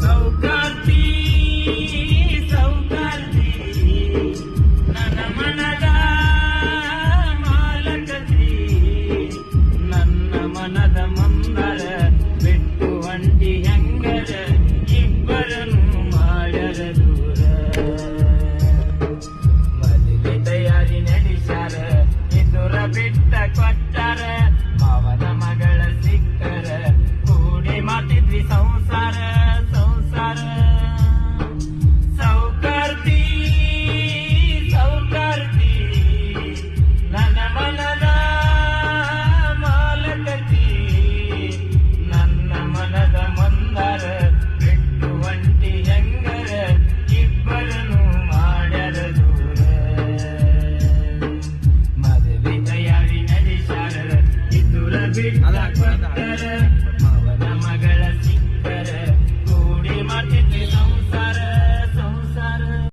ಸೌಕಾರ್ತಿ ಸೌಕಾರ್ತಿ ನನ್ನ ಮನದ ಮಾಲಕತಿ ನನ್ನ ಮನದ ಮಂದರ ಬಿಟ್ಟು ಒಂಟಿ ಹೆಂಗರ ಇಬ್ಬರನ್ನು ಮಾಡ್ಯರ ದೂರ ಮದುವೆ ತಯಾರಿ ನಡೆಸ್ಯಾರ ಇದುರ ಬಿಟ್ಟ ಕೊಟ್ಟಾರ ಮಾವನ ಮಗಳ ಸಿಕ್ಕರ ಕೂಡಿ ಮಾಡ್ತಿದ್ವಿ ಸಂಸಾರ ಸಂಸಾರ ಸೌಕಾರ್ತಿ ಸೌಕಾರ್ತಿ ನನ್ನ ಮನದ ಮಾಲಕತಿ ನನ್ನ ಮನದ ಮಂದರ ಬಿಟ್ಟು ಒಂಟಿ ಹೆಂಗರ ಇಬ್ಬರನ್ನು ಮಾಡ್ಯರ ದೂರ ಮದುವೆ ತಯಾರಿ ನಡೆಸ್ಯಾರ ಇದುರ ಬಿಟ್ಟ ಕೊಟ್ಟರ ಮಾವನ ಮಗಳ ಸಿಕ್ಕರ ಕೂಡಿ ಮಾಡ್ತಿದ್ವಿ ಸಂಸಾರ